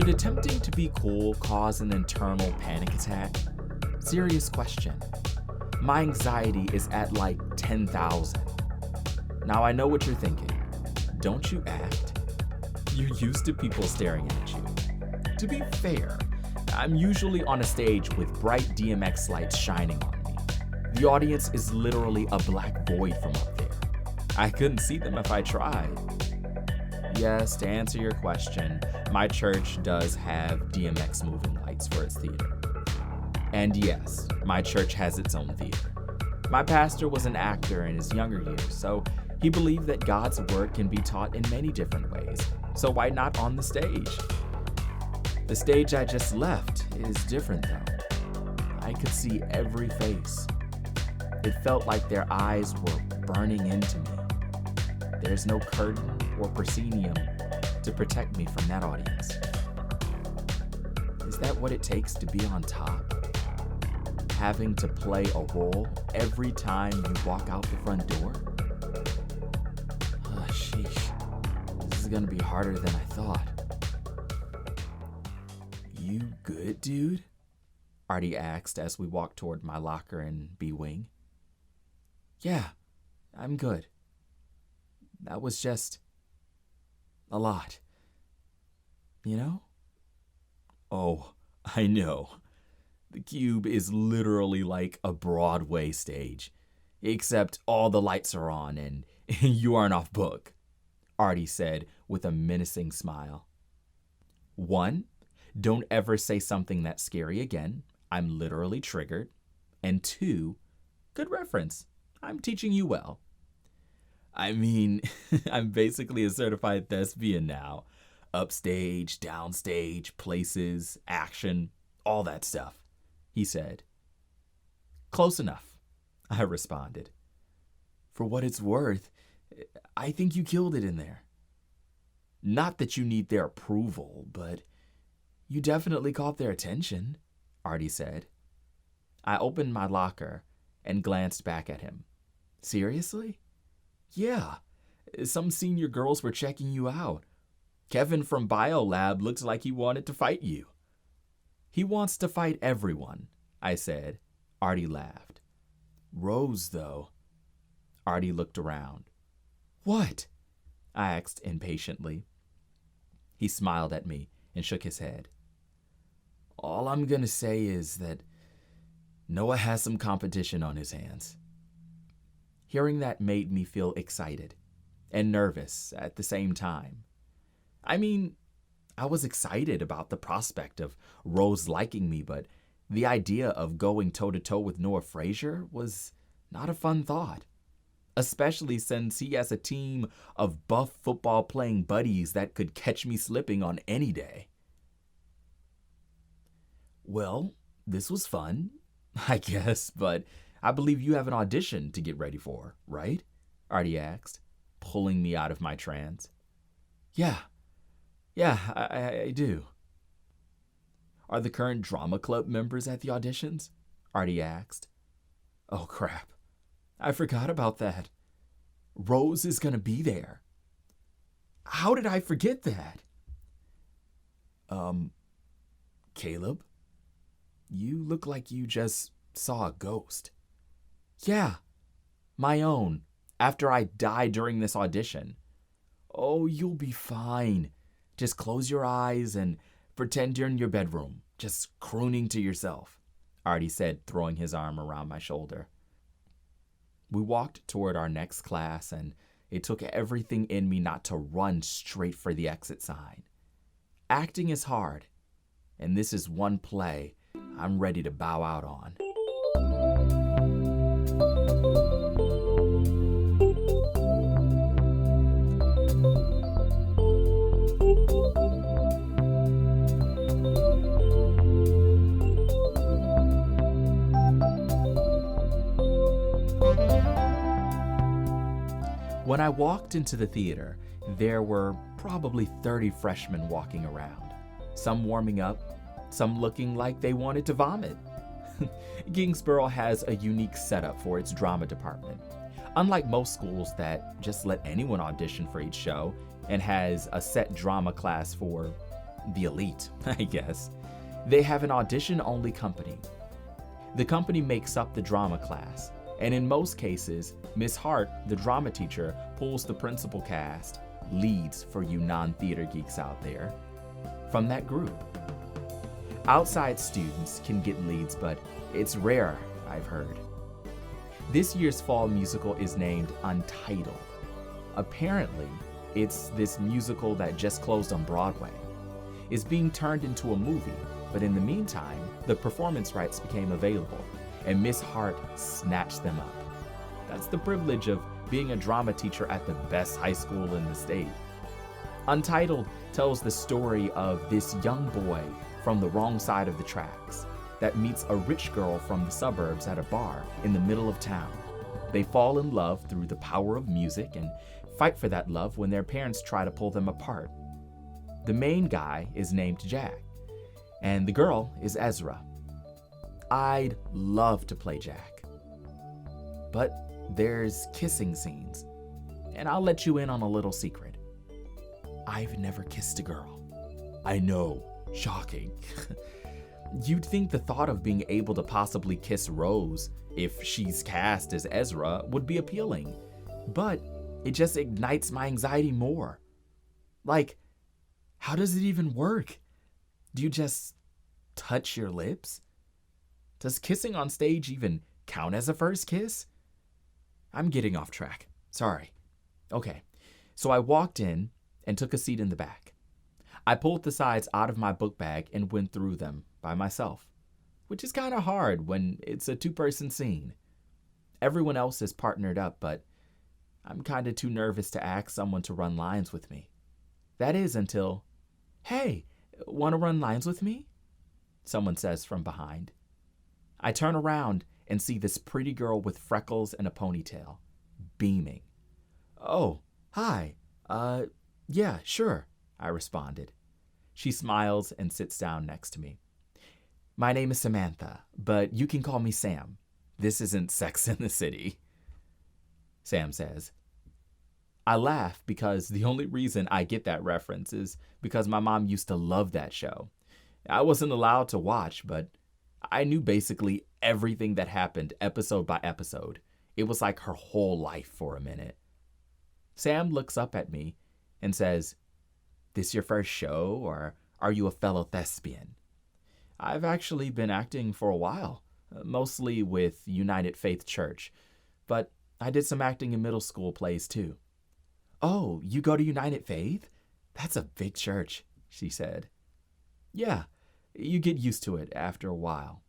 Should attempting to be cool cause an internal panic attack? Serious question. My anxiety is at like 10,000. Now I know what you're thinking. Don't you act? You're used to people staring at you. To be fair, I'm usually on a stage with bright DMX lights shining on me. The audience is literally a black void from up there. I couldn't see them if I tried. Yes, to answer your question, my church does have DMX moving lights for its theater. And yes, my church has its own theater. My pastor was an actor in his younger years, so he believed that God's word can be taught in many different ways. So why not on the stage? The stage I just left is different though. I could see every face. It felt like their eyes were burning into me. There's no curtain or proscenium to protect me from that audience. Is that what it takes to be on top? Having to play a role every time you walk out the front door? Oh, sheesh. This is gonna be harder than I thought. You good, dude? Artie asked as we walked toward my locker in B Wing. Yeah, I'm good. That was just a lot. You know? Oh, I know. The Cube is literally like a Broadway stage, except all the lights are on and you aren't off book, Artie said with a menacing smile. 1, don't ever say something that's scary again. I'm literally triggered. And 2, good reference. I'm teaching you well. I mean, I'm basically a certified thespian now. Upstage, downstage, places, action, all that stuff, he said. Close enough, I responded. For what it's worth, I think you killed it in there. Not that you need their approval, but you definitely caught their attention, Artie said. I opened my locker and glanced back at him. Seriously? Yeah, some senior girls were checking you out. Kevin from StoryLAB looks like he wanted to fight you. He wants to fight everyone, I said. Artie laughed. Rose, though. Artie looked around. What? I asked impatiently. He smiled at me and shook his head. All I'm gonna say is that Noah has some competition on his hands. Hearing that made me feel excited and nervous at the same time. I mean, I was excited about the prospect of Rose liking me, but the idea of going toe-to-toe with Noah Frazier was not a fun thought, especially since he has a team of buff football-playing buddies that could catch me slipping on any day. Well, this was fun, I guess, but I believe you have an audition to get ready for, right? Artie asked, pulling me out of my trance. Yeah, I do. Are the current drama club members at the auditions? Artie asked. Oh, crap. I forgot about that. Rose is gonna be there. How did I forget that? Caleb? You look like you just saw a ghost. Yeah, my own, after I die during this audition. Oh, you'll be fine. Just close your eyes and pretend you're in your bedroom, just crooning to yourself, Artie said, throwing his arm around my shoulder. We walked toward our next class, and it took everything in me not to run straight for the exit sign. Acting is hard, and this is one play I'm ready to bow out on. When I walked into the theater, there were probably 30 freshmen walking around, some warming up, some looking like they wanted to vomit. Kingsborough has a unique setup for its drama department. Unlike most schools that just let anyone audition for each show and has a set drama class for the elite, I guess. They have an audition-only company. The company makes up the drama class, and in most cases, Miss Hart, the drama teacher, pulls the principal cast, leads for you non-theater geeks out there, from that group. Outside students can get leads, but it's rare, I've heard. This year's fall musical is named Untitled. Apparently, it's this musical that just closed on Broadway. It's being turned into a movie, but in the meantime, the performance rights became available, and Miss Hart snatched them up. That's the privilege of being a drama teacher at the best high school in the state. Untitled tells the story of this young boy from the wrong side of the tracks that meets a rich girl from the suburbs at a bar in the middle of town. They fall in love through the power of music and fight for that love when their parents try to pull them apart. The main guy is named Jack, and the girl is Ezra. I'd love to play Jack, but there's kissing scenes, and I'll let you in on a little secret. I've never kissed a girl. I know, shocking. You'd think the thought of being able to possibly kiss Rose, if she's cast as Ezra, would be appealing, but it just ignites my anxiety more. Like, how does it even work? Do you just touch your lips? Does kissing on stage even count as a first kiss? I'm getting off track. Sorry. Okay, so I walked in and took a seat in the back. I pulled the sides out of my book bag and went through them by myself, which is kind of hard when it's a two-person scene. Everyone else is partnered up, but I'm kind of too nervous to ask someone to run lines with me. That is until, "Hey, want to run lines with me?" someone says from behind. I turn around and see this pretty girl with freckles and a ponytail, beaming. "Oh, hi. Yeah, sure," I responded. She smiles and sits down next to me. "My name is Samantha, but you can call me Sam. This isn't Sex in the City," Sam says. I laugh because the only reason I get that reference is because my mom used to love that show. I wasn't allowed to watch, but I knew basically everything that happened episode by episode. It was like her whole life for a minute. Sam looks up at me and says, "This your first show, or are you a fellow thespian?" I've actually been acting for a while, mostly with United Faith Church, but I did some acting in middle school plays too. "Oh, you go to United Faith? That's a big church," she said. "Yeah, you get used to it after a while."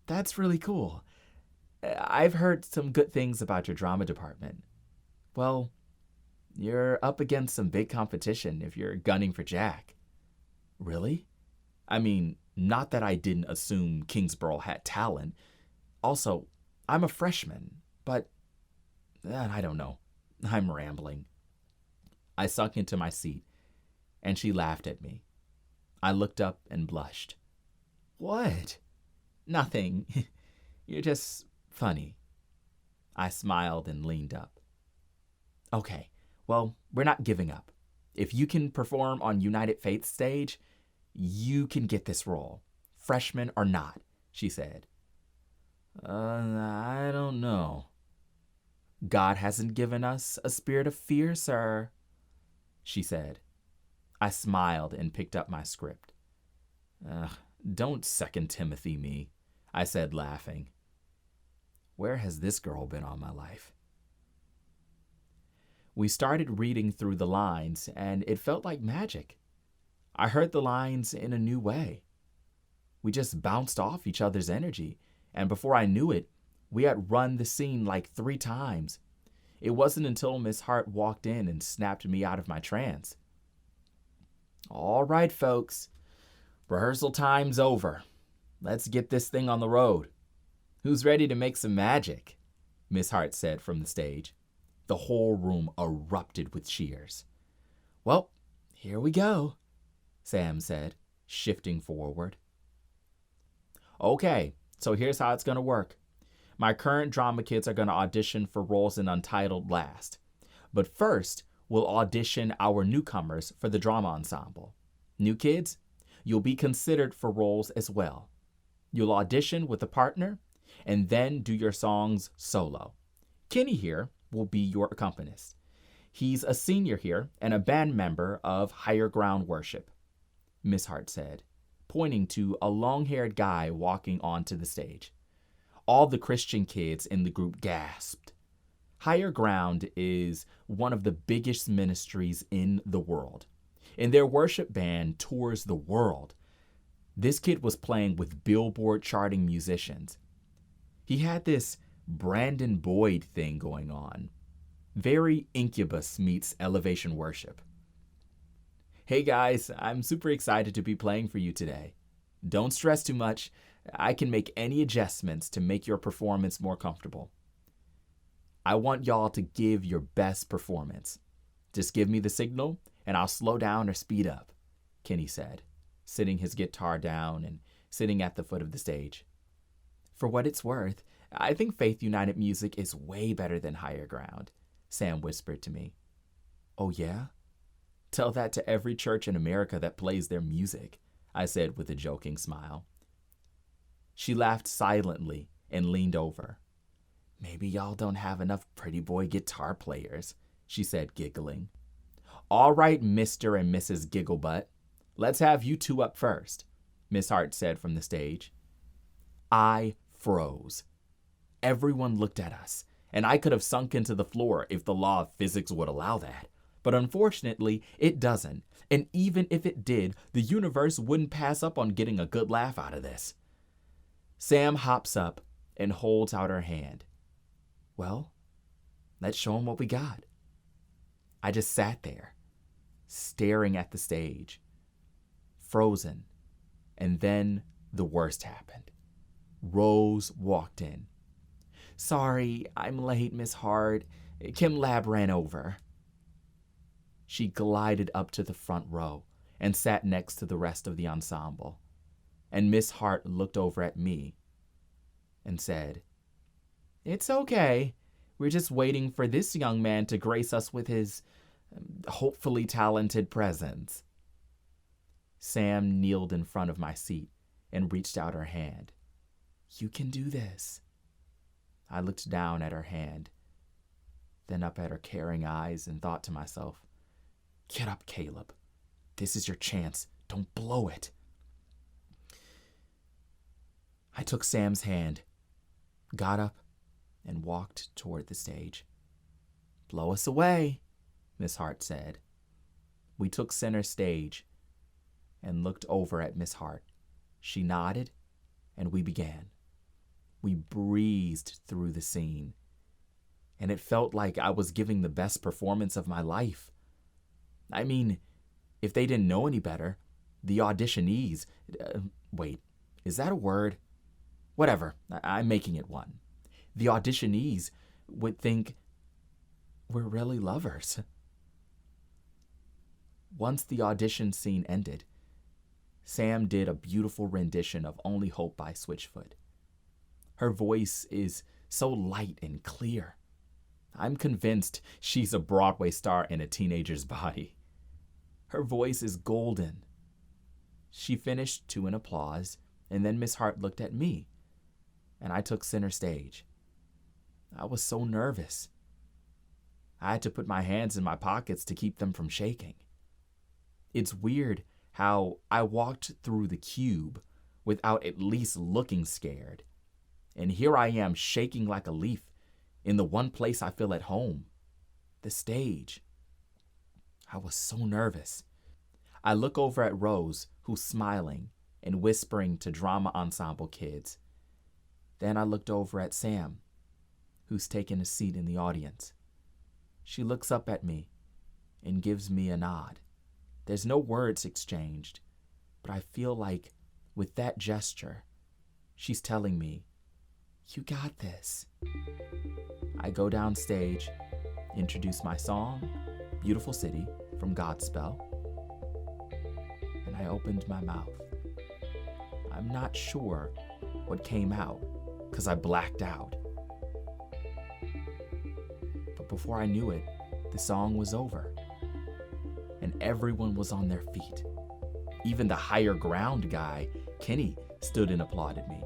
"That's really cool. I've heard some good things about your drama department." "Well, you're up against some big competition if you're gunning for Jack." "Really? I mean, not that I didn't assume Kingsborough had talent. Also, I'm a freshman, but I don't know. I'm rambling." I sunk into my seat, and she laughed at me. I looked up and blushed. "What?" "Nothing. You're just funny." I smiled and leaned up. "Okay, well, we're not giving up. If you can perform on United Faith's stage, you can get this role, freshman or not," she said. I don't know." "God hasn't given us a spirit of fear, sir," she said. I smiled and picked up my script. Don't 2 Timothy me," I said, laughing. Where has this girl been all my life? We started reading through the lines, and it felt like magic. I heard the lines in a new way. We just bounced off each other's energy, and before I knew it, we had run the scene like 3 times. It wasn't until Miss Hart walked in and snapped me out of my trance. "All right, folks. Rehearsal time's over. Let's get this thing on the road. Who's ready to make some magic?" Miss Hart said from the stage. The whole room erupted with cheers. "Well, here we go," Sam said, shifting forward. "Okay, so here's how it's going to work. My current drama kids are going to audition for roles in Untitled last. But first, we'll audition our newcomers for the drama ensemble. New kids, you'll be considered for roles as well. You'll audition with a partner and then do your songs solo. Kenny here will be your accompanist. He's a senior here and a band member of Higher Ground Worship, Miss Hart said, pointing to a long-haired guy walking onto the stage. All the Christian kids in the group gasped. Higher Ground is one of the biggest ministries in the world, and their worship band tours the world. This kid was playing with Billboard charting musicians. He had this Brandon Boyd thing going on. Very Incubus meets Elevation Worship. Hey guys, I'm super excited to be playing for you today. Don't stress too much. I can make any adjustments to make your performance more comfortable. I want y'all to give your best performance. Just give me the signal and I'll slow down or speed up, Kenny said, sitting his guitar down and sitting at the foot of the stage. For what it's worth, I think Faith United music is way better than Higher Ground, Sam whispered to me. Oh yeah? Tell that to every church in America that plays their music, I said with a joking smile. She laughed silently and leaned over. Maybe y'all don't have enough pretty boy guitar players, she said, giggling. All right, Mr. and Mrs. Gigglebutt, let's have you two up first, Miss Hart said from the stage. I froze. Everyone looked at us, and I could have sunk into the floor if the law of physics would allow that. But unfortunately, it doesn't, and even if it did, the universe wouldn't pass up on getting a good laugh out of this. Sam hops up and holds out her hand. Well, let's show 'em what we got. I just sat there, staring at the stage, frozen, and then the worst happened. Rose walked in. Sorry, I'm late, Miss Hart. MacLeod ran over. She glided up to the front row and sat next to the rest of the ensemble. And Miss Hart looked over at me and said, It's okay. We're just waiting for this young man to grace us with his hopefully talented presence. Sam kneeled in front of my seat and reached out her hand. You can do this. I looked down at her hand, then up at her caring eyes and thought to myself, Get up, Caleb. This is your chance. Don't blow it. I took Sam's hand, got up, and walked toward the stage. Blow us away, Miss Hart said. We took center stage and looked over at Miss Hart. She nodded, and we began. We breezed through the scene, and it felt like I was giving the best performance of my life. I mean, if they didn't know any better, the auditionees, wait, is that a word? Whatever, I'm making it one. The auditionees would think we're really lovers. Once the audition scene ended, Sam did a beautiful rendition of Only Hope by Switchfoot. Her voice is so light and clear. I'm convinced she's a Broadway star in a teenager's body. Her voice is golden. She finished to an applause, and then Miss Hart looked at me, and I took center stage. I was so nervous. I had to put my hands in my pockets to keep them from shaking. It's weird how I walked through the cube without at least looking scared. And here I am shaking like a leaf in the one place I feel at home, the stage. I was so nervous. I look over at Rose, who's smiling and whispering to drama ensemble kids. Then I looked over at Sam, who's taken a seat in the audience. She looks up at me and gives me a nod. There's no words exchanged, but I feel like with that gesture, she's telling me, you got this. I go downstage, introduce my song, Beautiful City from Godspell, and I opened my mouth. I'm not sure what came out because I blacked out. But before I knew it, the song was over, and everyone was on their feet, Even the higher ground guy, Kenny, stood and applauded me.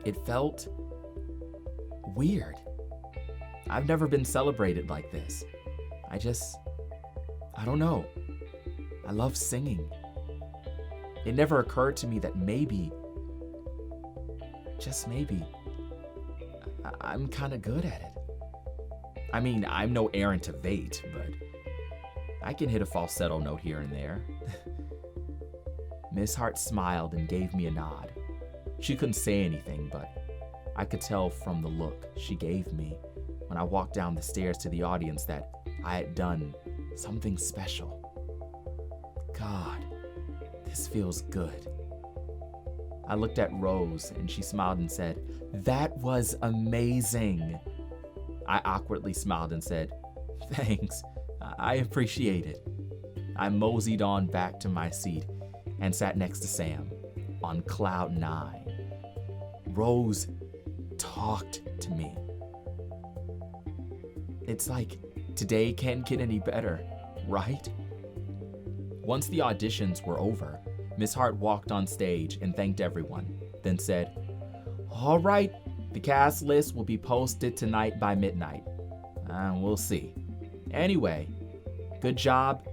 It felt weird. I've never been celebrated like this. I don't know. I love singing. It never occurred to me that maybe, just maybe, I'm kind of good at it. I mean, I'm no Aaron Tveit, but I can hit a falsetto note here and there. Miss Hart smiled and gave me a nod. She couldn't say anything, but I could tell from the look she gave me when I walked down the stairs to the audience that I had done something special. God, this feels good. I looked at Rose and she smiled and said, "That was amazing." I awkwardly smiled and said, "Thanks, I appreciate it." I moseyed on back to my seat and sat next to Sam on cloud 9. Rose talked to me. It's like today can't get any better, right? Once the auditions were over, Miss Hart walked on stage and thanked everyone, then said, "All right, the cast list will be posted tonight by midnight. We'll see. Anyway, good job,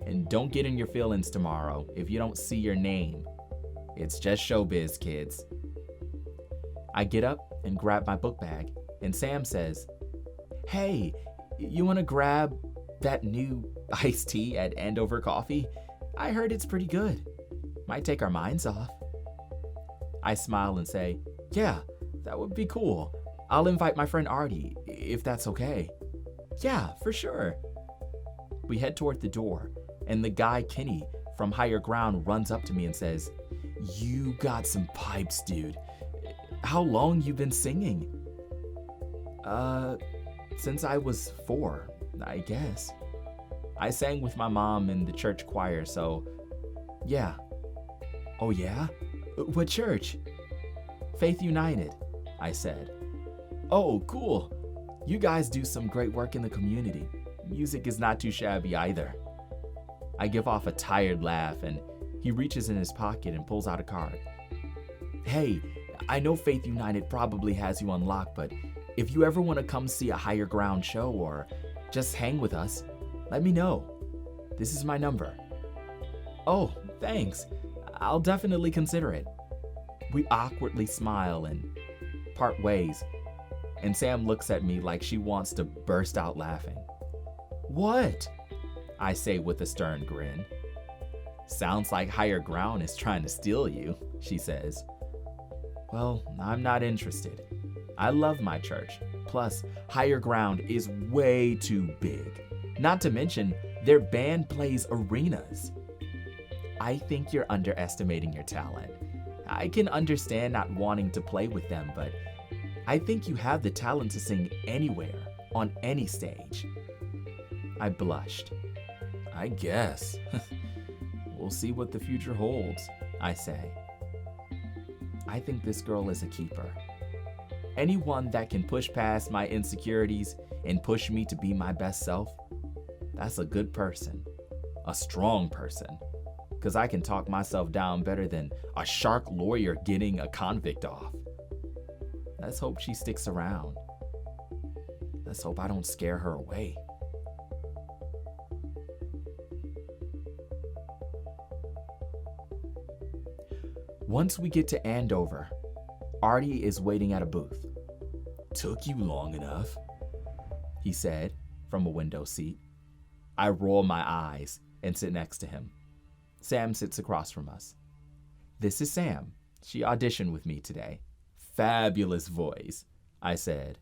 and don't get in your feelings tomorrow if you don't see your name. It's just showbiz, kids." I get up and grab my book bag, and Sam says, "Hey, you want to grab that new iced tea at Andover Coffee? I heard it's pretty good. Might take our minds off." I smile and say, "Yeah, that would be cool. I'll invite my friend Artie, if that's okay." "Yeah, for sure." We head toward the door, and the guy Kenny from Higher Ground runs up to me and says, "You got some pipes, dude. How long you been singing?" Since I was 4, I guess. I sang with my mom in the church choir, so yeah. "Oh yeah? What church?" "Faith United," I said. "Oh, cool. You guys do some great work in the community. Music is not too shabby either." I give off a tired laugh, and he reaches in his pocket and pulls out a card. "Hey, I know Faith United probably has you on lock, but if you ever want to come see a Higher Ground show or just hang with us, let me know. This is my number." "Oh, thanks. I'll definitely consider it." We awkwardly smile and part ways, and Sam looks at me like she wants to burst out laughing. "What?" I say with a stern grin. "Sounds like Higher Ground is trying to steal you," she says. "Well, I'm not interested. I love my church. Plus, Higher Ground is way too big. Not to mention, their band plays arenas." "I think you're underestimating your talent. I can understand not wanting to play with them, but I think you have the talent to sing anywhere, on any stage." I blushed. "I guess." "We'll see what the future holds," I say. I think this girl is a keeper. Anyone that can push past my insecurities and push me to be my best self, that's a good person, a strong person, because I can talk myself down better than a shark lawyer getting a convict off. Let's hope she sticks around. Let's hope I don't scare her away. Once we get to Andover, Artie is waiting at a booth. "Took you long enough," he said from a window seat. I roll my eyes and sit next to him. Sam sits across from us. "This is Sam. She auditioned with me today." "Fabulous voice," I said.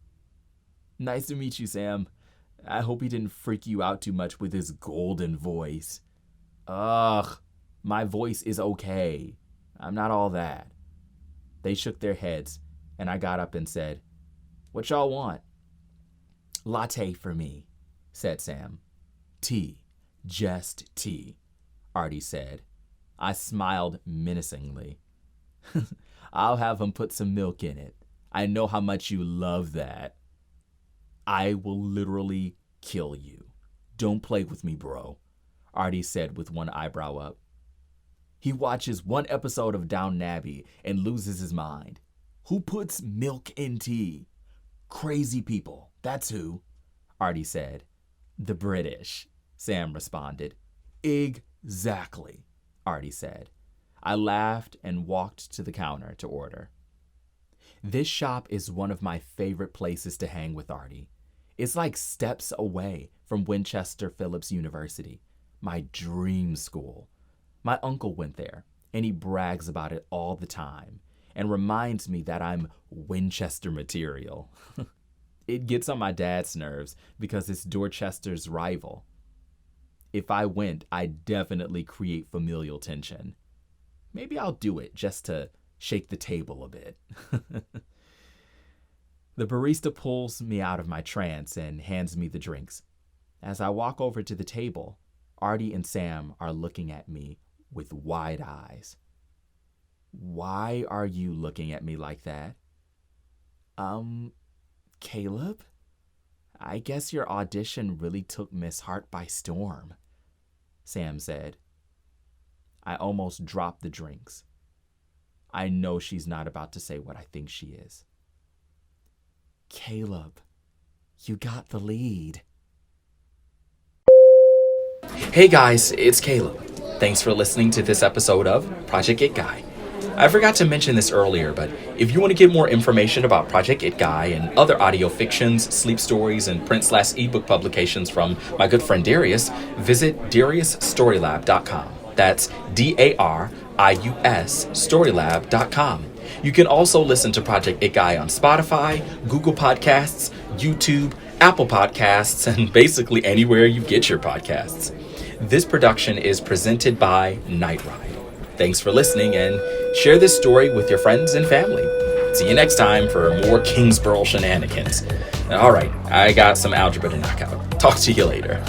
"Nice to meet you, Sam. I hope he didn't freak you out too much with his golden voice." "Ugh, my voice is okay. I'm not all that." They shook their heads, and I got up and said, "What y'all want?" "Latte for me," said Sam. "Tea, just tea," Artie said. I smiled menacingly. "I'll have him put some milk in it. I know how much you love that." "I will literally kill you. Don't play with me, bro," Artie said with one eyebrow up. He watches one episode of Downton Abbey and loses his mind. Who puts milk in tea? Crazy people, that's who, Artie said. The British, Sam responded. Exactly, Artie said. I laughed and walked to the counter to order. This shop is one of my favorite places to hang with Artie. It's like steps away from Winchester Phillips University, my dream school. My uncle went there, and he brags about it all the time and reminds me that I'm Winchester material. It gets on my dad's nerves because it's Dorchester's rival. If I went, I'd definitely create familial tension. Maybe I'll do it just to shake the table a bit. The barista pulls me out of my trance and hands me the drinks. As I walk over to the table, Artie and Sam are looking at me with wide eyes. Why are you looking at me like that? Caleb? I guess your audition really took Miss Hart by storm, Sam said. I almost dropped the drinks. I know she's not about to say what I think she is. Caleb, you got the lead. Hey guys, it's Caleb. Thanks for listening to this episode of Project It Guy. I forgot to mention this earlier, but if you want to get more information about Project It Guy and other audio fictions, sleep stories, and print/ebook publications from my good friend Darius, visit DariusStoryLAB.com. That's DARIUS StoryLAB.com. You can also listen to Project It Guy on Spotify, Google Podcasts, YouTube, Apple Podcasts, and basically anywhere you get your podcasts. This production is presented by Nightride. Thanks for listening, and share this story with your friends and family. See you next time for more Kingsborough shenanigans. All right, I got some algebra to knock out. Talk to you later.